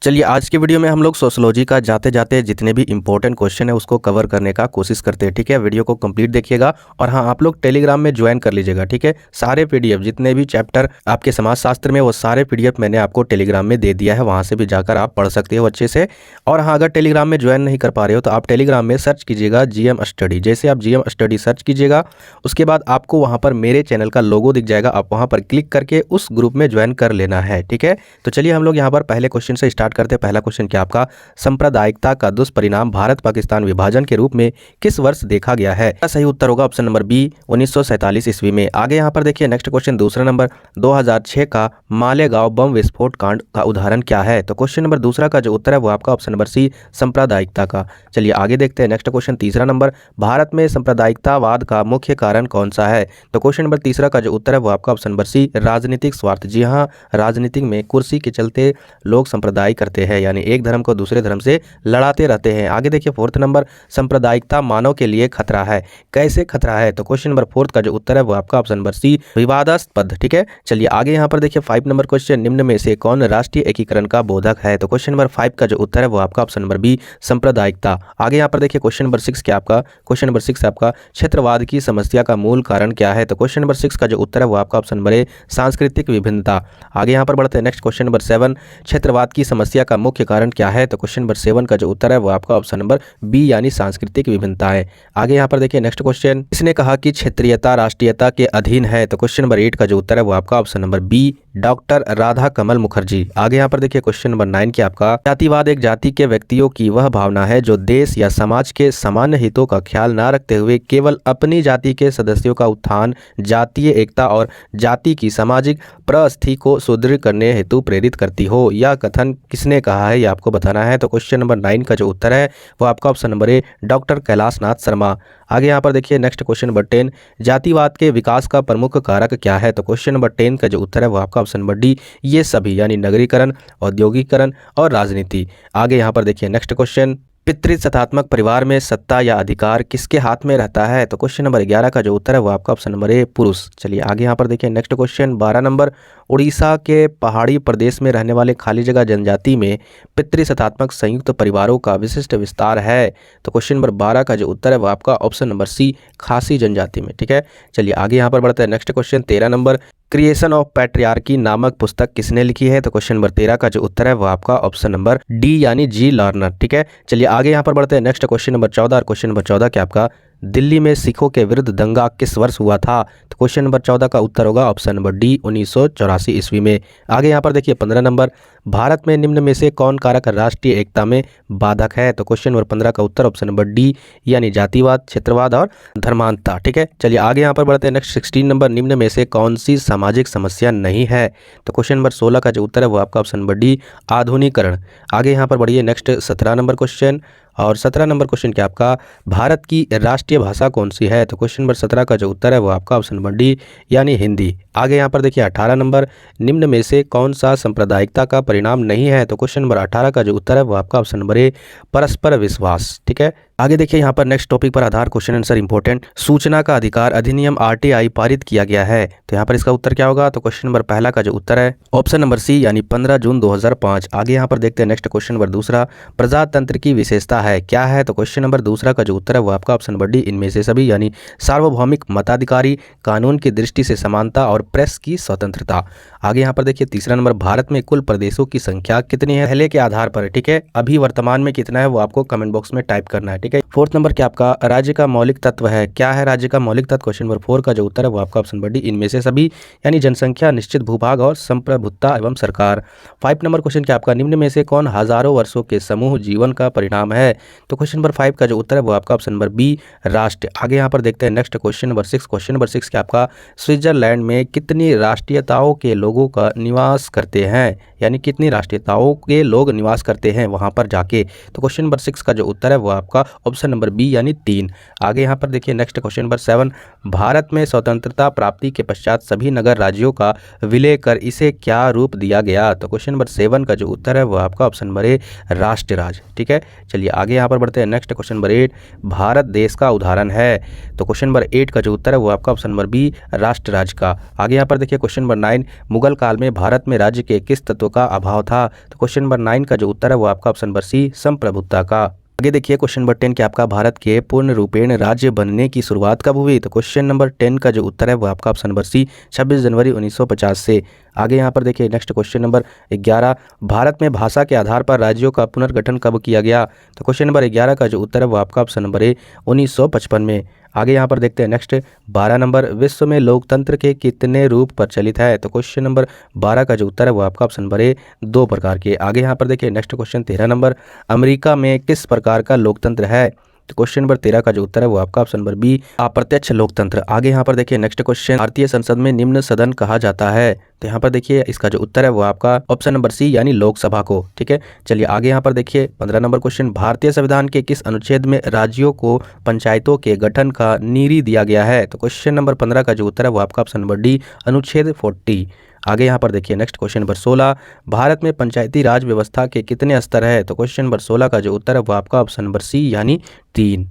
चलिए आज के वीडियो में हम लोग सोशोलॉजी का जाते जाते जितने भी इंपॉर्टेंट क्वेश्चन है उसको कवर करने का कोशिश करते हैं। ठीक है, वीडियो को कंप्लीट देखिएगा और हाँ, आप लोग टेलीग्राम में ज्वाइन कर लीजिएगा। ठीक है, सारे पीडीएफ जितने भी चैप्टर आपके समाजशास्त्र में वो सारे पीडीएफ मैंने आपको टेलीग्राम में दे दिया है, वहाँ से भी जाकर आप पढ़ सकते हो अच्छे से। और हाँ, अगर टेलीग्राम में ज्वाइन नहीं कर पा रहे हो तो आप टेलीग्राम में सर्च कीजिएगा GM स्टडी। जैसे आप GM स्टडी सर्च कीजिएगा उसके बाद आपको वहाँ पर मेरे चैनल का लोगो दिख जाएगा, आप वहाँ पर क्लिक करके उस ग्रुप में ज्वाइन कर लेना है। ठीक है, तो चलिए हम लोग यहाँ पर पहले क्वेश्चन से स्टार्ट करते हैं। पहला क्वेश्चन क्या आपका, सांप्रदायिकता का दुष्परिणाम भारत पाकिस्तान विभाजन के रूप में किस वर्ष देखा गया है? सही उत्तर होगा ऑप्शन नंबर बी 1947 ईस्वी में। आगे यहाँ पर देखिए नेक्स्ट क्वेश्चन दूसरा नंबर, 2006 का मालेगांव बम विस्फोट कांड का उदाहरण क्या है? तो क्वेश्चन नंबर दूसरा का जो उत्तर है वो आपका ऑप्शन नंबर सी सांप्रदायिकता का। चलिए आगे देखते हैं नेक्स्ट क्वेश्चन तीसरा नंबर, भारत में सांप्रदायिकतावाद का मुख्य कारण कौन सा है? तो क्वेश्चन नंबर तीसरा का जो उत्तर है वो आपका ऑप्शन नंबर सी राजनीतिक स्वार्थ। जी हाँ, राजनीतिक में कुर्सी के चलते लोग सांप्रदायिक करते हैं, यानी एक धर्म को दूसरे धर्म से लड़ाते रहते हैं। आगे देखिए फोर्थ नंबर, सांप्रदायिकता मानव के लिए खतरा है, कैसे खतरा है? तो क्वेश्चन नंबर फोर्थ का जो उत्तर है वो आपका ऑप्शन नंबर सी विवादास्पद। ठीक है, चलिए आगे यहाँ पर देखिए 5 नंबर क्वेश्चन, निम्न में से कौन राष्ट्रीय एकीकरण का बोधक है? तो क्वेश्चन नंबर 5 का जो उत्तर है वो आपका ऑप्शन नंबर बी सांप्रदायिकता। आगे यहाँ पर देखिए क्वेश्चन नंबर 6 क्या आपका, क्वेश्चन नंबर 6 आपका क्षेत्रवाद की समस्या का मूल कारण क्या है? तो क्वेश्चन नंबर 6 का जो उत्तर है वो आपका ऑप्शन नंबर ए सांस्कृतिक विभिन्नता। आगे यहाँ पर बढ़ते हैं नेक्स्ट क्वेश्चन नंबर 7, क्षेत्रवाद की समस्या का मुख्य कारण क्या है? तो क्वेश्चन नंबर 7 का जो उत्तर है वो आपका ऑप्शन नंबर बी यानी सांस्कृतिक विभिन्नताएं। आगे यहाँ पर देखिए नेक्स्ट क्वेश्चन, इसने कहा कि क्षेत्रीयता राष्ट्रीयता के अधीन है? तो क्वेश्चन नंबर 8 का जो उत्तर है वो आपका option number B doctor Radha Kamal Mukherjee. आगे यहाँ पर देखिए क्वेश्चन नंबर 9 की आपका, जातिवाद एक जाति के व्यक्तियों की वह भावना है जो देश या समाज के सामान्य हितों का ख्याल न रखते हुए केवल अपनी जाति के सदस्यों का उत्थान, जातीय एकता और जाति की सामाजिक प्रस्थिति को सुदृढ़ करने हेतु प्रेरित करती हो। यह कथन किसने कहा है, ये आपको बताना है। तो क्वेश्चन नंबर 9 का जो उत्तर है वो आपका ऑप्शन नंबर ए डॉक्टर कैलाशनाथ शर्मा। आगे यहाँ पर देखिए नेक्स्ट क्वेश्चन नंबर 10, जातिवाद के विकास का प्रमुख कारक क्या है? तो क्वेश्चन नंबर 10 का जो उत्तर है वो आपका ऑप्शन नंबर डी ये सभी, यानी नगरीकरण, औद्योगिकरण और राजनीति। आगे यहाँ पर देखिए नेक्स्ट क्वेश्चन, पितृसत्तात्मक परिवार में सत्ता या अधिकार किसके हाथ में रहता है? तो क्वेश्चन नंबर 11 का जो उत्तर है वो आपका ऑप्शन नंबर ए पुरुष। चलिए आगे यहाँ पर देखिए नेक्स्ट क्वेश्चन 12 नंबर, उड़ीसा के पहाड़ी प्रदेश में रहने वाले खाली जगह जनजाति में पितृसत्तात्मक संयुक्त परिवारों का विशिष्ट विस्तार है? तो क्वेश्चन नंबर 12 का जो उत्तर है वो आपका ऑप्शन नंबर सी खासी जनजाति में। ठीक है, चलिए आगे यहाँ पर बढ़ते हैं next question 13 number, creation of patriarchy नामक पुस्तक किसने लिखी है? तो क्वेश्चन नंबर 13 का जो उत्तर है वो आपका ऑप्शन नंबर डी यानी जी लर्नर। ठीक है, चलिए आगे यहाँ पर बढ़ते हैं नेक्स्ट क्वेश्चन नंबर 14 और क्वेश्चन नंबर 14 क्या आपका, दिल्ली में सिखों के विरुद्ध दंगा किस वर्ष हुआ था? तो क्वेश्चन नंबर 14 का उत्तर होगा ऑप्शन नंबर डी 1984 ईस्वी में। आगे यहाँ पर देखिए 15 नंबर, भारत में निम्न में से कौन कारक राष्ट्रीय एकता में बाधक है? तो क्वेश्चन नंबर 15 का उत्तर ऑप्शन नंबर डी यानी जातिवाद, क्षेत्रवाद और धर्मांधता। ठीक है, चलिए आगे यहाँ पर बढ़ते हैं नेक्स्ट 16 नंबर, निम्न में से कौन सी सामाजिक समस्या नहीं है? तो क्वेश्चन नंबर 16 का जो उत्तर है वो आपका ऑप्शन नंबर डी आधुनिकरण। आगे यहाँ पर बढ़िए नेक्स्ट 17 नंबर क्वेश्चन, और 17 नंबर क्वेश्चन क्या आपका, भारत की राष्ट्रीय भाषा कौन सी है? तो क्वेश्चन नंबर 17 का जो उत्तर है वो आपका ऑप्शन नंबर डी यानी हिंदी। आगे यहाँ पर देखिए 18 नंबर, निम्न में से कौन सा सांप्रदायिकता का परिणाम नहीं है? तो क्वेश्चन नंबर 18 का जो उत्तर है वो आपका ऑप्शन नंबर ए परस्पर विश्वास। ठीक है, आगे देखिए यहाँ पर नेक्स्ट टॉपिक पर आधार क्वेश्चन आंसर इंपॉर्टेंट, सूचना का अधिकार अधिनियम RTI पारित किया गया है, तो यहाँ पर इसका उत्तर क्या होगा? तो क्वेश्चन नंबर पहला का जो उत्तर है ऑप्शन नंबर सी यानी 15 जून 2005। आगे यहाँ पर देखते हैं नेक्स्ट क्वेश्चन नंबर दूसरा, प्रजातंत्र की विशेषता है क्या है? तो क्वेश्चन नंबर दूसरा का जो उत्तर है वो आपका ऑप्शन नंबर डी इनमें से सभी, यानी सार्वभौमिक मताधिकारी, कानून की दृष्टि से समानता और प्रेस की स्वतंत्रता। आगे यहाँ पर देखिए तीसरा नंबर, भारत में कुल प्रदेशों की संख्या कितनी है पहले के आधार पर? ठीक है, अभी वर्तमान में कितना है वो आपको कमेंट बॉक्स में टाइप करना है। ठीक है, फोर्थ नंबर क्या आपका, राज्य का मौलिक तत्व है क्या है? राज्य का मौलिक तत्व क्वेश्चन नंबर 4 का जो उत्तर है वो आपका ऑप्शन नंबर डी इनमें से सभी, यानी जनसंख्या, निश्चित भूभाग और संप्रभुता एवं सरकार। 5 नंबर क्वेश्चन क्या आपका, निम्न में से कौन हजारों वर्षों के समूह जीवन का परिणाम है? तो क्वेश्चन नंबर 5 का जो उत्तर है वो आपका ऑप्शन नंबर बी राष्ट्र। आगे यहाँ पर देखते हैं next question number 6। Question number 6 क्या आपका, स्विट्जरलैंड में कितनी राष्ट्रीयताओं के लोगों का निवास करते हैं, यानी कितनी राष्ट्रीयताओं के लोग निवास करते हैं वहां पर जाके? तो क्वेश्चन नंबर 6 का जो उत्तर है वो आपका ऑप्शन ऑप्शन नंबर बी यानी 3। आगे यहाँ पर देखिए नेक्स्ट क्वेश्चन नंबर 7, भारत में स्वतंत्रता प्राप्ति के पश्चात सभी नगर राज्यों का विलय कर इसे क्या रूप दिया गया? तो क्वेश्चन नंबर 7 का जो उत्तर है वो आपका ऑप्शन नंबर ए राष्ट्र राज्य। ठीक है, चलिए आगे यहाँ पर बढ़ते हैं। नेक्स्ट क्वेश्चन नंबर 8, भारत देश का उदाहरण है। तो क्वेश्चन नंबर 8 का जो उत्तर है वो आपका ऑप्शन नंबर बी राष्ट्र राज्य का। आगे यहाँ पर देखिए क्वेश्चन नंबर 9, मुगल काल में भारत में राज्य के किस तत्व का अभाव था? तो क्वेश्चन नंबर 9 का जो उत्तर है वो आपका ऑप्शन नंबर सी संप्रभुता का। आगे देखिए क्वेश्चन नंबर 10 कि आपका भारत के पूर्ण रूपेण राज्य बनने की शुरुआत कब हुई? तो क्वेश्चन नंबर 10 का जो उत्तर है वो आपका ऑप्शन नंबर सी 26 जनवरी 1950 से। आगे यहाँ पर देखिए नेक्स्ट क्वेश्चन नंबर 11, भारत में भाषा के आधार पर राज्यों का पुनर्गठन कब किया गया? तो क्वेश्चन नंबर 11 का जो उत्तर है वो आपका ऑप्शन नंबर ए 1955 में। आगे यहाँ पर देखते हैं नेक्स्ट 12 नंबर, विश्व में लोकतंत्र के कितने रूप प्रचलित है? तो क्वेश्चन नंबर 12 का जो उत्तर है वो आपका ऑप्शन नंबर ए 2 प्रकार के। आगे यहाँ पर देखिए नेक्स्ट क्वेश्चन 13 नंबर, अमेरिका में किस प्रकार का लोकतंत्र है? तो क्वेश्चन नंबर 13 का जो उत्तर है वो आपका ऑप्शन नंबर बी अप्रत्यक्ष लोकतंत्र। आगे यहाँ पर देखिए नेक्स्ट क्वेश्चन, भारतीय संसद में निम्न सदन कहा जाता है? तो यहाँ पर देखिए इसका जो उत्तर है वो आपका ऑप्शन नंबर सी यानी लोकसभा को। ठीक है, चलिए आगे यहाँ पर देखिए 15 नंबर क्वेश्चन, भारतीय संविधान के किस अनुच्छेद में राज्यों को पंचायतों के गठन का नीति दिया गया है? तो क्वेश्चन नंबर 15 का जो उत्तर है वो आपका ऑप्शन नंबर डी अनुच्छेद 40। आगे यहाँ पर देखिए नेक्स्ट क्वेश्चन नंबर 16, भारत में पंचायती राज व्यवस्था के कितने स्तर है? तो क्वेश्चन नंबर 16 का जो उत्तर है वो आपका ऑप्शन नंबर सी यानी 3।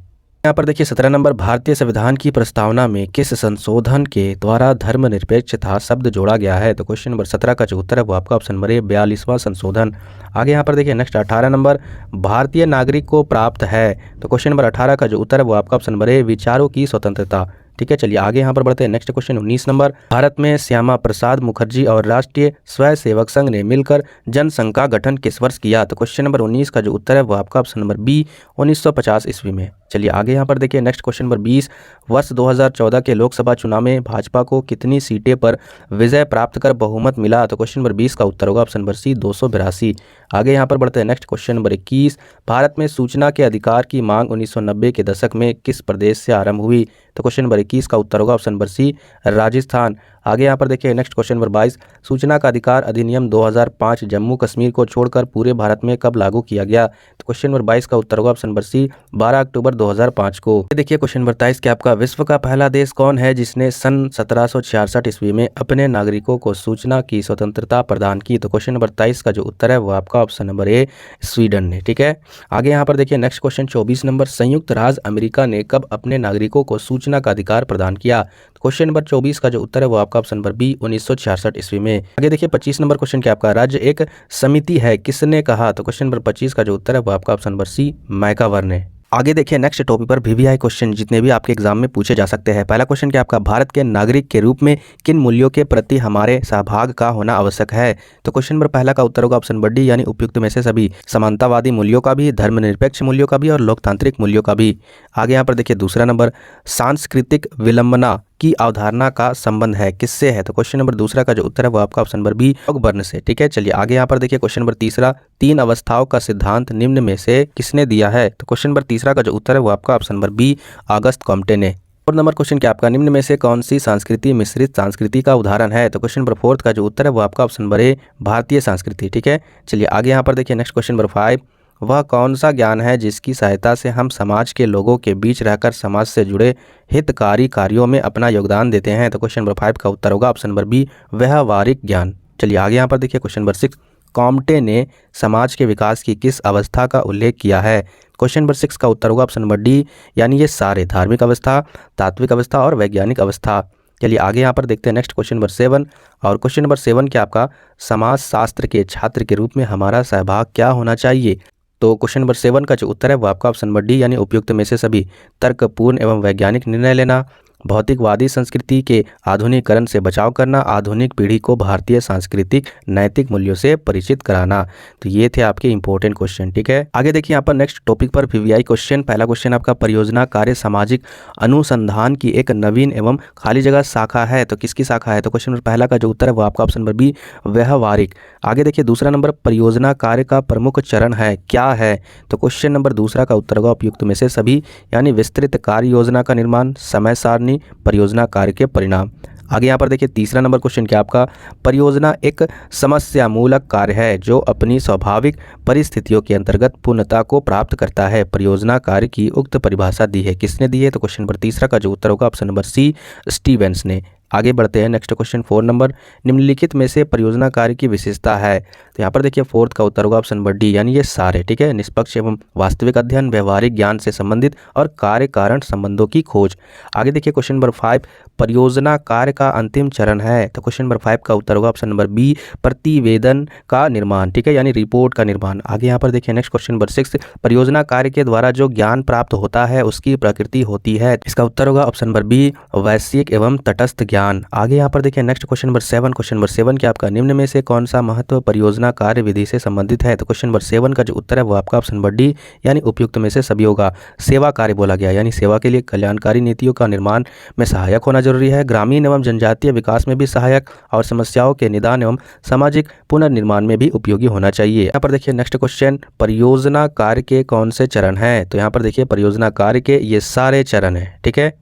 यहाँ पर देखिए 17 नंबर, भारतीय संविधान की प्रस्तावना में किस संशोधन के द्वारा धर्मनिरपेक्षता शब्द जोड़ा गया है? तो क्वेश्चन नंबर 17 का जो उत्तर है वो आपका ऑप्शन नंबर ए 42वां संशोधन। आगे यहाँ पर देखिए नेक्स्ट 18 नंबर, भारतीय नागरिक को प्राप्त है? तो क्वेश्चन नंबर 18 का जो उत्तर है वो आपका ऑप्शन नंबर ए विचारों की स्वतंत्रता। ठीक है, चलिए आगे यहाँ पर बढ़ते हैं। नेक्स्ट क्वेश्चन 19 नंबर, भारत में श्यामा प्रसाद मुखर्जी और राष्ट्रीय स्वयंसेवक संघ ने मिलकर जनसंघ का गठन किस वर्ष किया? तो क्वेश्चन नंबर 19 का जो उत्तर है वो आपका ऑप्शन नंबर बी 1950 ईस्वी में। चलिए आगे यहाँ पर देखिए नेक्स्ट क्वेश्चन नंबर 20, वर्ष 2014 के लोकसभा चुनाव में भाजपा को कितनी सीटें पर विजय प्राप्त कर बहुमत मिला? तो क्वेश्चन नंबर 20 का उत्तर होगा ऑप्शन नंबर सी 282। आगे यहाँ पर बढ़ते हैं नेक्स्ट क्वेश्चन नंबर 21, भारत में सूचना के अधिकार की मांग 1990 के दशक में किस प्रदेश से आरंभ हुई? तो क्वेश्चन नंबर 21 का उत्तर होगा ऑप्शन नंबर सी राजस्थान। आगे यहाँ पर देखिए नेक्स्ट क्वेश्चन नंबर 22, सूचना का अधिकार अधिनियम 2005 जम्मू कश्मीर को छोड़कर पूरे भारत में कब लागू किया गया? तो क्वेश्चन नंबर 22 का उत्तर होगा ऑप्शन नंबर सी 12 अक्टूबर 2005 को। देखिए क्वेश्चन नंबर 23 कि आपका विश्व का पहला देश कौन है जिसने सन 1766 ईस्वी में अपने नागरिकों को सूचना की स्वतंत्रता प्रदान की? तो क्वेश्चन नंबर 23 का जो उत्तर है वो आपका ऑप्शन नंबर ए स्वीडन ने। ठीक है, आगे यहाँ पर देखिए नेक्स्ट क्वेश्चन 24 नंबर, संयुक्त राज्य अमेरिका ने कब अपने नागरिकों को सूचना का अधिकार प्रदान किया? क्वेश्चन नंबर 24 का जो उत्तर है वो आपका ऑप्शन नंबर बी 1966 ईस्वी में। आगे देखिए 25 नंबर क्वेश्चन क्या आपका राज्य एक समिति है किसने कहा? तो क्वेश्चन नंबर 25 का जो उत्तर है वो आपका ऑप्शन नंबर सी मैकावर ने। आगे देखिए नेक्स्ट टॉपिक पर वीवीआई क्वेश्चन जितने भी आपके एग्जाम में पूछे जा सकते हैं। पहला क्वेश्चन क्या आपका भारत के नागरिक के रूप में किन मूल्यों के प्रति हमारे सहभाग का होना आवश्यक है? तो क्वेश्चन नंबर पहला का उत्तर होगा ऑप्शन नंबर डी यानी उपयुक्त में से सभी, समानतावादी मूल्यों का भी, धर्मनिरपेक्ष मूल्यों का भी और लोकतांत्रिक मूल्यों का भी। आगे यहाँ पर देखिए दूसरा नंबर, सांस्कृतिक विलंबना की अवधारणा का संबंध है किससे है? तो क्वेश्चन नंबर दूसरा का जो उत्तर है वो आपका ऑप्शन नंबर बी वर्ण से। ठीक है, चलिए आगे यहाँ पर देखिए क्वेश्चन नंबर तीसरा, 3 अवस्थाओं का सिद्धांत निम्न में से किसने दिया है? तो क्वेश्चन नंबर तीसरा का जो उत्तर है वो आपका option number B August Comte ने। और नंबर क्वेश्चन क्या आपका निम्न में से कौन सी संस्कृति मिश्रित संस्कृति का उदाहरण है? तो क्वेश्चन नंबर 4 का जो उत्तर है वो आपका ऑप्शन नंबर ए भारतीय संस्कृति। ठीक है, चलिए आगे यहाँ पर देखिए नेक्स्ट क्वेश्चन नंबर 5, वह कौन सा ज्ञान है जिसकी सहायता से हम समाज के लोगों के बीच रहकर समाज से जुड़े हितकारी कार्यों में अपना योगदान देते हैं? तो क्वेश्चन नंबर 5 का उत्तर होगा ऑप्शन नंबर बी व्यवहारिक ज्ञान। चलिए आगे यहाँ पर देखिए क्वेश्चन नंबर 6, कॉम्टे ने समाज के विकास की किस अवस्था का उल्लेख किया है? क्वेश्चन नंबर 6 का उत्तर होगा ऑप्शन नंबर डी यानी ये सारे, धार्मिक अवस्था, तात्विक अवस्था और वैज्ञानिक अवस्था। चलिए आगे यहाँ पर देखते हैं नेक्स्ट क्वेश्चन नंबर 7, और क्वेश्चन नंबर 7 क्या आपका समाज शास्त्र के छात्र के रूप में हमारा सहभाग क्या होना चाहिए? तो क्वेश्चन नंबर 7 का जो उत्तर है वो आपका ऑप्शन नंबर डी यानी उपयुक्त में से सभी, तर्कपूर्ण एवं वैज्ञानिक निर्णय लेना, भौतिकवादी संस्कृति के आधुनिकीकरण से बचाव करना, आधुनिक पीढ़ी को भारतीय सांस्कृतिक नैतिक मूल्यों से परिचित कराना। तो ये थे आपके इंपॉर्टेंट क्वेश्चन। ठीक है, आगे देखिए यहाँ पर नेक्स्ट टॉपिक पर वीवीआई क्वेश्चन। पहला क्वेश्चन आपका परियोजना कार्य सामाजिक अनुसंधान की एक नवीन एवं खाली जगह शाखा है, तो किसकी शाखा है? तो क्वेश्चन नंबर पहला का जो उत्तर है वो आपका ऑप्शन नंबर बी व्यवहारिक। आगे देखिए दूसरा नंबर, परियोजना कार्य का प्रमुख चरण है क्या है? तो क्वेश्चन नंबर दूसरा का उत्तर होगा उपयुक्त में से सभी, यानी विस्तृत कार्य योजना का निर्माण, समय सारणी, परियोजना कार्य के परिणाम। आगे यहाँ पर देखिए तीसरा नंबर क्वेश्चन क्या आपका, परियोजना एक समस्या मूलक कार्य है जो अपनी स्वाभाविक परिस्थितियों के अंतर्गत पूर्णता को प्राप्त करता है। परियोजना कार्य की उक्त परिभाषा दी है, किसने दी है? तो क्वेश्चन नंबर तीसरा का जो उत्तर होगा ऑप्शन नंबर सी, स्टीवेंस ने। आगे बढ़ते हैं नेक्स्ट क्वेश्चन 4 नंबर, निम्नलिखित में से परियोजना कार्य की विशेषता है। तो यहाँ पर देखिए फोर्थ का उत्तर होगा ऑप्शन नंबर डी, यानी ये सारे, ठीक है, निष्पक्ष एवं वास्तविक अध्ययन, व्यवहारिक ज्ञान से संबंधित और कार्य कारण संबंधों की खोज। आगे देखिए क्वेश्चन नंबर 5, परियोजना कार्य का अंतिम चरण है। तो क्वेश्चन नंबर 5 का उत्तर होगा ऑप्शन नंबर बी, प्रतिवेदन का निर्माण, ठीक है, यानी रिपोर्ट का निर्माण। आगे यहाँ पर देखिए नेक्स्ट क्वेश्चन नंबर 6, परियोजना कार्य के द्वारा जो ज्ञान प्राप्त होता है उसकी प्रकृति होती है। इसका उत्तर होगा ऑप्शन नंबर बी, वैश्विक एवं तटस्थ ज्ञान। आगे यहाँ पर देखिए next question number 7, question number 7 क्या आपका, निम्न में से कौन सा महत्व परियोजना कार्य विधि से संबंधित है? तो क्वेश्चन नंबर 7 का जो उत्तर है वो आपका ऑप्शन नंबर डी, यानी उपयुक्त में से सभी होगा। सेवा कार्य बोला गया, यानी सेवा के लिए कल्याणकारी नीतियों का निर्माण में सहायक होना जरूरी है, ग्रामीण एवं जनजातीय विकास में भी सहायक, और समस्याओं के निदान एवं सामाजिक पुनर्निर्माण में भी उपयोगी होना चाहिए। यहाँ पर देखिए नेक्स्ट क्वेश्चन, परियोजना कार्य के कौन से चरण हैं? तो यहाँ पर देखिए परियोजना कार्य के ये सारे चरण हैं, ठीक है।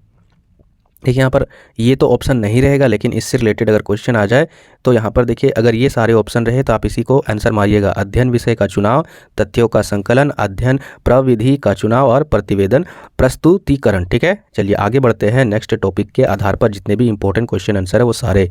देखिए यहाँ पर ये तो ऑप्शन नहीं रहेगा, लेकिन इससे रिलेटेड अगर क्वेश्चन आ जाए तो यहाँ पर देखिए अगर ये सारे ऑप्शन रहे तो आप इसी को आंसर मारिएगा। अध्ययन विषय का चुनाव, तथ्यों का संकलन, अध्ययन प्रविधि का चुनाव और प्रतिवेदन प्रस्तुतिकरण, ठीक है। चलिए आगे बढ़ते हैं नेक्स्ट टॉपिक के आधार पर जितने भी इंपॉर्टेंट क्वेश्चन आंसर है वो सारे।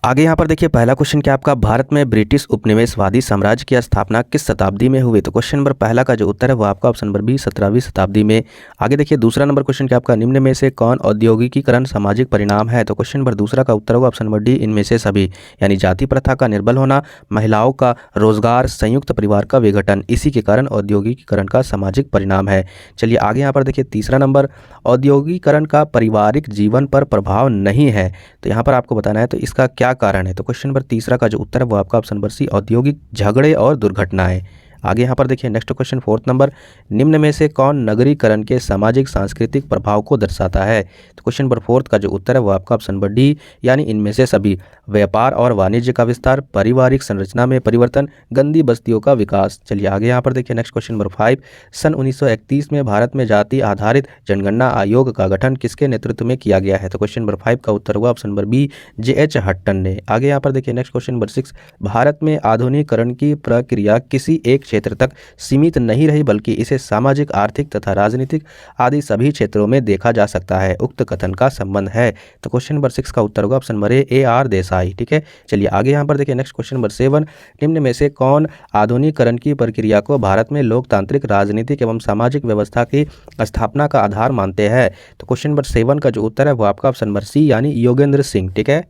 आगे यहाँ पर देखिए पहला क्वेश्चन क्या आपका, भारत में ब्रिटिश उपनिवेशवादी साम्राज्य की स्थापना किस शताब्दी में हुई? तो क्वेश्चन नंबर पहला का जो उत्तर है वो आपका ऑप्शन नंबर बी, 17वीं शताब्दी में। आगे देखिए दूसरा नंबर क्वेश्चन क्या आपका, निम्न में से कौन औद्योगिकीकरण सामाजिक परिणाम है? तो क्वेश्चन नंबर दूसरा का उत्तर होगा ऑप्शन नंबर डी, इनमें से सभी, यानी जाति प्रथा का निर्बल होना, महिलाओं का रोजगार, संयुक्त परिवार का विघटन, इसी के कारण औद्योगिकीकरण का सामाजिक परिणाम है। चलिए आगे यहाँ पर देखिए तीसरा नंबर, औद्योगिकीकरण का पारिवारिक जीवन पर प्रभाव नहीं है, तो यहाँ पर आपको बताना है तो इसका क्या कारण है? तो क्वेश्चन नंबर तीसरा का जो उत्तर है वो आपका ऑप्शन नंबर सी, औद्योगिक झगड़े और दुर्घटनाएं। आगे यहाँ पर देखिए नेक्स्ट क्वेश्चन फोर्थ नंबर, निम्न में से कौन नगरीकरण के सामाजिक सांस्कृतिक प्रभाव को दर्शाता है? तो क्वेश्चन नंबर फोर्थ का जो उत्तर है वो आपका ऑप्शन नंबर डी, यानी इनमें से सभी, व्यापार और वाणिज्य का विस्तार, पारिवारिक संरचना में परिवर्तन, गंदी बस्तियों का विकास। चलिए आगे यहाँ पर देखिए नेक्स्ट क्वेश्चन नंबर 5, सन 1931 में भारत में जाति आधारित जनगणना आयोग का गठन किसके नेतृत्व में किया गया है? तो क्वेश्चन नंबर 5 का उत्तर हुआ option number B, J H. Hutton ने। आगे यहाँ पर देखिए नेक्स्ट क्वेश्चन नंबर 6, भारत में आधुनिकीकरण की प्रक्रिया किसी एक क्षेत्र तक सीमित नहीं रही बल्कि इसे सामाजिक, आर्थिक तथा राजनीतिक आदि सभी क्षेत्रों में देखा जा सकता है, उक्त कथन का संबंध है? तो क्वेश्चन नंबर 6 का उत्तर होगा option number A, R Desai, ठीक है। चलिए आगे यहाँ पर देखिए नेक्स्ट क्वेश्चन नंबर 7, निम्न में से कौन आधुनिकीकरण की प्रक्रिया को भारत में लोकतांत्रिक, राजनीतिक एवं सामाजिक व्यवस्था की स्थापना का आधार मानते हैं? तो क्वेश्चन नंबर 7 का जो उत्तर है वो आपका ऑप्शन नंबर सी, यानी योगेंद्र सिंह, ठीक है।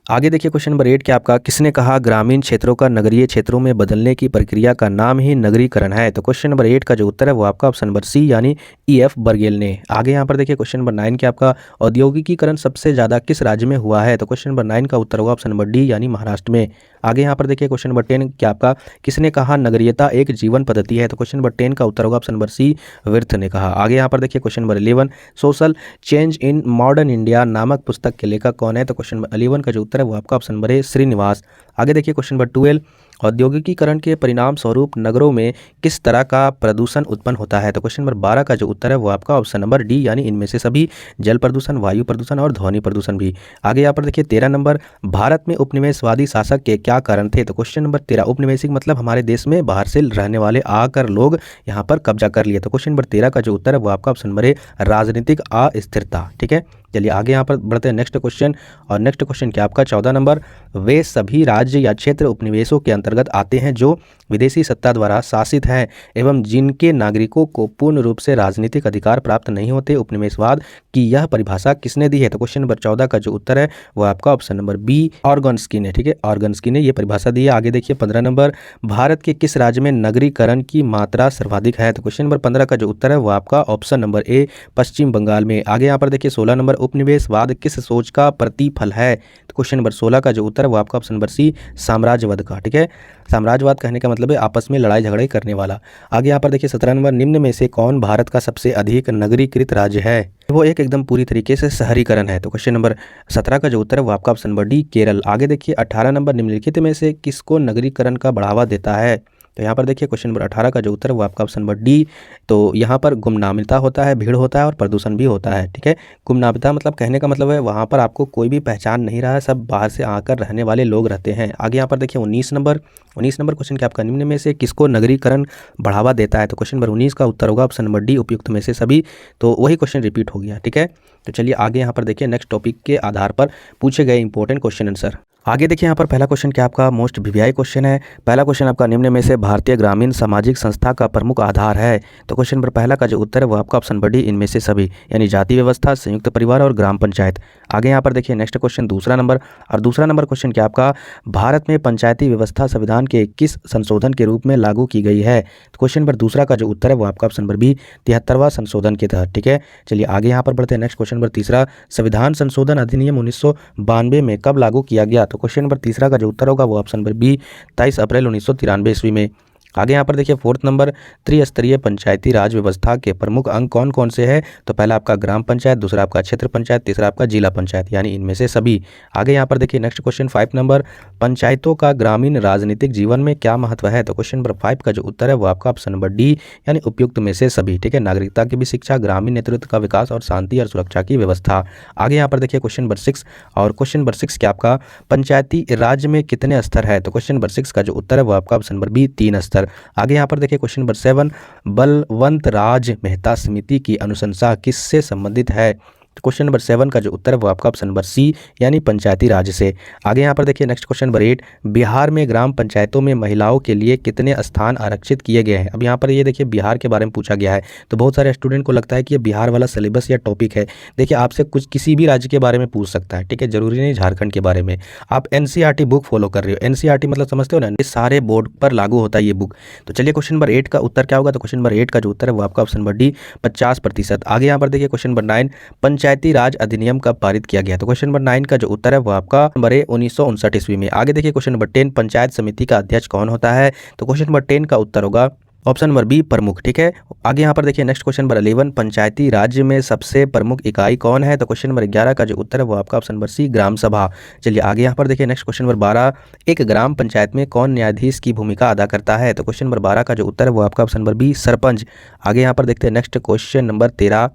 आगे देखिए क्वेश्चन नंबर 8 क्या आपका, किसने कहा ग्रामीण क्षेत्रों का नगरीय क्षेत्रों में बदलने की प्रक्रिया का नाम ही नगरीकरण है? तो क्वेश्चन नंबर 8 का जो उत्तर है वो आपका ऑप्शन नंबर सी, यानी E.F. बर्गेल ने। आगे यहाँ पर देखिए क्वेश्चन नंबर 9 क्या आपका, औद्योगिकीकरण सबसे ज़्यादा किस राज्य में हुआ है? तो क्वेश्चन नंबर 9 का उत्तर होगा ऑप्शन नंबर डी, यानी महाराष्ट्र में। आगे यहाँ पर देखिए क्वेश्चन नंबर 10 क्या आपका, किसने कहा नगरीयता एक जीवन पद्धति है? तो क्वेश्चन नंबर 10 का उत्तर होगा ऑप्शन नंबर सी, विर्थ ने कहा। आगे यहाँ पर देखिए question number 11, social change in modern India नामक पुस्तक के लेखक कौन है? तो क्वेश्चन नंबर 11 का जो उत्तर है वो आपका ऑप्शन नंबर ए, श्रीनिवास। आगे देखिए क्वेश्चन नंबर 12, औद्योगिकीकरण के परिणाम स्वरूप नगरों में किस तरह का प्रदूषण उत्पन्न होता है? तो क्वेश्चन नंबर 12 का जो उत्तर है वो आपका ऑप्शन नंबर डी, यानी इनमें से सभी, जल प्रदूषण, वायु प्रदूषण और ध्वनि प्रदूषण भी। आगे यहाँ पर देखिए 13 नंबर, भारत में उपनिवेशवादी शासक के क्या कारण थे? तो क्वेश्चन नंबर 13, उपनिवेशिक मतलब हमारे देश में बाहर से रहने वाले आकर लोग यहाँ पर कब्जा कर लिए। तो क्वेश्चन नंबर 13 का जो उत्तर है वो आपका ऑप्शन नंबर ए, राजनीतिक अस्थिरता, ठीक है। चलिए आगे यहाँ पर बढ़ते हैं नेक्स्ट क्वेश्चन, और नेक्स्ट क्वेश्चन क्या आपका 14 नंबर, वे सभी राज्य या क्षेत्र उपनिवेशों के अंतर्गत आते हैं जो विदेशी सत्ता द्वारा शासित हैं एवं जिनके नागरिकों को पूर्ण रूप से राजनीतिक अधिकार प्राप्त नहीं होते, उपनिवेशवाद की यह परिभाषा किसने दी है? तो क्वेश्चन नंबर 14 का जो उत्तर है वो आपका ऑप्शन नंबर बी, ऑर्गन्सकी ने, ठीक है, ऑर्गन्सकी ने ये परिभाषा दी है। आगे देखिए 15 नंबर, भारत के किस राज्य में नगरीकरण की मात्रा सर्वाधिक है? तो क्वेश्चन नंबर 15 का जो उत्तर है वो आपका ऑप्शन नंबर ए, पश्चिम बंगाल में। आगे यहाँ पर देखिए 16 नंबर, उपनिवेशवाद किस सोच का प्रतिफल है? तो क्वेश्चन नंबर 16 का जो उत्तर है वो आपका ऑप्शन नंबर सी, साम्राज्यवाद का, ठीक है। साम्राज्यवाद कहने का मतलब है आपस में लड़ाई झगड़े करने वाला। आगे यहाँ पर देखिए 17 नंबर, निम्न में से कौन भारत का सबसे अधिक नगरीकृत राज्य है? वो एक एकदम पूरी तरीके से शहरीकरण है। तो क्वेश्चन नंबर 17 का जो उत्तर है वो आपका ऑप्शन नंबर डी, केरल। आगे देखिए 18 नंबर, निम्नलिखित में से किसको नगरीकरण का बढ़ावा देता है? तो यहाँ पर देखिए क्वेश्चन नंबर 18 का जो उत्तर है वो आपका ऑप्शन नंबर डी। तो यहाँ पर गुमनामिता होता है, भीड़ होता है और प्रदूषण भी होता है, ठीक है। गुमनामिता मतलब कहने का मतलब है वहाँ पर आपको कोई भी पहचान नहीं रहा है, सब बाहर से आकर रहने वाले लोग रहते हैं। आगे यहाँ पर देखिए 19 नंबर क्वेश्चन क्या आपका निम्न में से किसको नगरीकरण बढ़ावा देता है? तो क्वेश्चन नंबर 19 का उत्तर होगा ऑप्शन नंबर डी, उपयुक्त में से सभी। तो वही क्वेश्चन रिपीट हो गया, ठीक है। तो चलिए आगे यहाँ पर देखिए नेक्स्ट टॉपिक के आधार पर पूछे गए इंपॉर्टेंट क्वेश्चन आंसर। आगे देखिए यहाँ पर पहला क्वेश्चन क्या आपका मोस्ट वीवीआई क्वेश्चन है। पहला क्वेश्चन आपका निम्न में से भारतीय ग्रामीण सामाजिक संस्था का प्रमुख आधार है? तो क्वेश्चन नंबर पहला का जो उत्तर है वो आपका ऑप्शन नंबर डी, इनमें से सभी, यानी जाति व्यवस्था, संयुक्त परिवार और ग्राम पंचायत। आगे यहाँ पर देखिए नेक्स्ट क्वेश्चन दूसरा नंबर, और दूसरा नंबर क्वेश्चन क्या आपका भारत में पंचायती व्यवस्था संविधान के किस संशोधन के रूप में लागू की गई है? तो क्वेश्चन नंबर दूसरा का जो उत्तर है वो आपका ऑप्शन नंबर बी, 73वां संशोधन के तहत, ठीक है। चलिए आगे यहाँ पर बढ़ते हैं नेक्स्ट क्वेश्चन नंबर तीसरा, संविधान संशोधन अधिनियम 1992 में कब लागू किया गया? तो क्वेश्चन नंबर तीसरा का जो उत्तर होगा वो ऑप्शन नंबर बी, 23 अप्रैल 1993 ईस्वी में। आगे यहाँ पर देखिए फोर्थ नंबर, त्रिस्तरीय पंचायती राज व्यवस्था के प्रमुख अंग कौन कौन से हैं? तो पहला आपका ग्राम पंचायत, दूसरा आपका क्षेत्र पंचायत, तीसरा आपका जिला पंचायत, यानी इनमें से सभी। आगे यहाँ पर देखिए नेक्स्ट क्वेश्चन 5 नंबर, पंचायतों का ग्रामीण राजनीतिक जीवन में क्या महत्व है? तो क्वेश्चन नंबर 5 का जो उत्तर है वो आपका ऑप्शन नंबर डी, यानी उपयुक्त में से सभी, ठीक है। नागरिकता की भी शिक्षा, ग्रामीण नेतृत्व का विकास और शांति और सुरक्षा की व्यवस्था। आगे यहाँ पर देखिए क्वेश्चन नंबर 6, और क्वेश्चन नंबर 6 क्या आपका पंचायती राज में कितने स्तर है? तो क्वेश्चन नंबर 6 का जो उत्तर है वो आपका ऑप्शन नंबर बी, 3 स्तर। आगे यहाँ पर देखिए क्वेश्चन नंबर 7, बलवंत राज मेहता समिति की अनुशंसा किससे संबंधित है? तो क्वेश्चन नंबर 7 का जो उत्तर है वो आपका ऑप्शन नंबर सी, यानी पंचायती राज से। आगे यहाँ पर देखिए नेक्स्ट क्वेश्चन नंबर 8, बिहार में ग्राम पंचायतों में महिलाओं के लिए कितने स्थान आरक्षित किए गए हैं? अब यहाँ पर ये देखिए बिहार के बारे में पूछा गया है, तो बहुत सारे स्टूडेंट को लगता है कि ये बिहार वाला सिलेबस या टॉपिक है। देखिए आपसे कुछ किसी भी राज्य के बारे में पूछ सकता है, ठीक है, जरूरी नहीं झारखंड के बारे में। आप एनसीईआरटी बुक फॉलो कर रहे हो, एनसीईआरटी मतलब समझते हो ना, ये सारे बोर्ड पर लागू होता है ये बुक। तो चलिए क्वेश्चन नंबर 8 का उत्तर क्या होगा? तो क्वेश्चन नंबर 8 का जो उत्तर है वो आपका ऑप्शन नंबर डी, 50%। आगे यहाँ पर देखिए क्वेश्चन नंबर 9, पंचायती राज नियम कब पारित किया गया? तो क्वेश्चन नंबर 9 का जो उत्तर है वो आपका नंबर 1959 ईस्वी में। आगे देखिए क्वेश्चन नंबर 10, पंचायत समिति का अध्यक्ष कौन होता है? तो क्वेश्चन नंबर 10 का उत्तर होगा ऑप्शन नंबर बी, प्रमुख, ठीक है। आगे यहाँ पर देखिए नेक्स्ट क्वेश्चन नंबर 11, पंचायती राज्य में सबसे प्रमुख इकाई कौन है? तो क्वेश्चन नंबर 11 का जो उत्तर है वो आपका ऑप्शन नंबर सी, ग्राम सभा। चलिए आगे यहाँ पर देखिए नेक्स्ट क्वेश्चन नंबर 12, एक ग्राम पंचायत में कौन न्यायाधीश की भूमिका अदा करता है? तो क्वेश्चन नंबर 12 का जो उत्तर है वो आपका ऑप्शन नंबर बी, सरपंच। आगे यहाँ पर देखते हैं नेक्स्ट क्वेश्चन नंबर 13,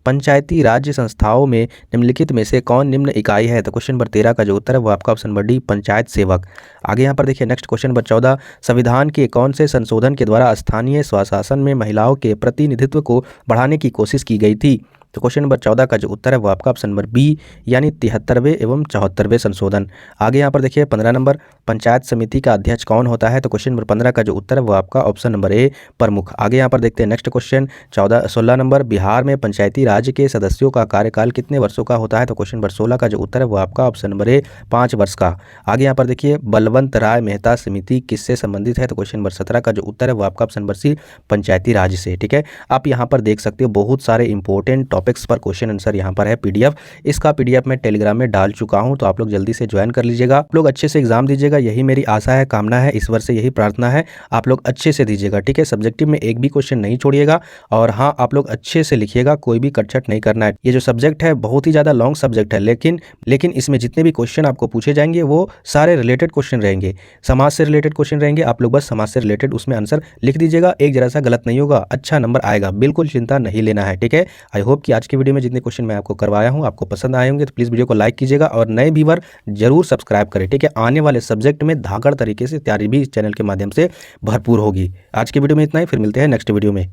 पंचायती राज्य संस्थाओं में निम्नलिखित में से कौन निम्न इकाई है? तो क्वेश्चन नंबर 13 का जो उत्तर है वो आपका ऑप्शन नंबर डी, पंचायत सेवक। आगे यहाँ पर देखिए नेक्स्ट क्वेश्चन नंबर 14, संविधान के कौन से संशोधन के द्वारा स्थानीय स्वशासन में महिलाओं के प्रतिनिधित्व को बढ़ाने की कोशिश की गई थी? तो क्वेश्चन नंबर 14 का जो उत्तर है वो आपका ऑप्शन नंबर बी, यानी 73वें एवं 74वें संशोधन। आगे यहाँ पर देखिए 15 नंबर, पंचायत समिति का अध्यक्ष कौन होता है? तो क्वेश्चन नंबर 15 का जो उत्तर है वो आपका ऑप्शन नंबर ए, प्रमुख। आगे यहाँ पर देखते हैं नेक्स्ट क्वेश्चन 16 नंबर, बिहार में पंचायती राज के सदस्यों का कार्यकाल कितने वर्षों का होता है? तो क्वेश्चन नंबर 16 का जो उत्तर है वो आपका ऑप्शन नंबर ए, 5 वर्ष का। आगे यहाँ पर देखिए बलवंत राय मेहता समिति किससे संबंधित है? तो क्वेश्चन नंबर 17 का जो उत्तर है वो आपका ऑप्शन नंबर सी, पंचायती राज से, ठीक है। आप यहाँ पर देख सकते हो बहुत सारे इंपॉर्टेंट टॉपिक्स पर क्वेश्चन आंसर यहाँ पर है पीडीएफ। इसका पीडीएफ मैं टेलीग्राम में डाल चुका हूँ, तो आप लोग जल्दी से ज्वाइन कर लीजिएगा। आप लोग अच्छे से एग्जाम दीजिएगा, यही मेरी आशा है, कामना है, ईश्वर से यही प्रार्थना है, आप लोग अच्छे से दीजिएगा, ठीक है। सब्जेक्टिव में एक भी क्वेश्चन नहीं छोड़िएगा, और हाँ आप लोग अच्छे से लिखिएगा, कोई भी कटछट नहीं करना है। ये जो सब्जेक्ट है बहुत ही ज़्यादा लॉन्ग सब्जेक्ट है, लेकिन इसमें जितने भी क्वेश्चन आपको पूछे जाएंगे वो सारे रिलेटेड क्वेश्चन रहेंगे, समाज से रिलेटेड क्वेश्चन रहेंगे। आप लोग बस समाज से रिलेटेड उसमें आंसर लिख दीजिएगा, एक जरा सा गलत नहीं होगा, अच्छा नंबर आएगा, बिल्कुल चिंता नहीं लेना है, ठीक है। आई होप कि आज की वीडियो में जितने क्वेश्चन मैं आपको करवाया हूं आपको पसंद आए होंगे, तो प्लीज़ वीडियो को लाइक कीजिएगा और नए व्यूअर जरूर सब्सक्राइब करें, ठीक है। आने वाले सब्जेक्ट में धाकड़ तरीके से तैयारी भी इस चैनल के माध्यम से भरपूर होगी। आज की वीडियो में इतना ही, फिर मिलते हैं नेक्स्ट वीडियो में।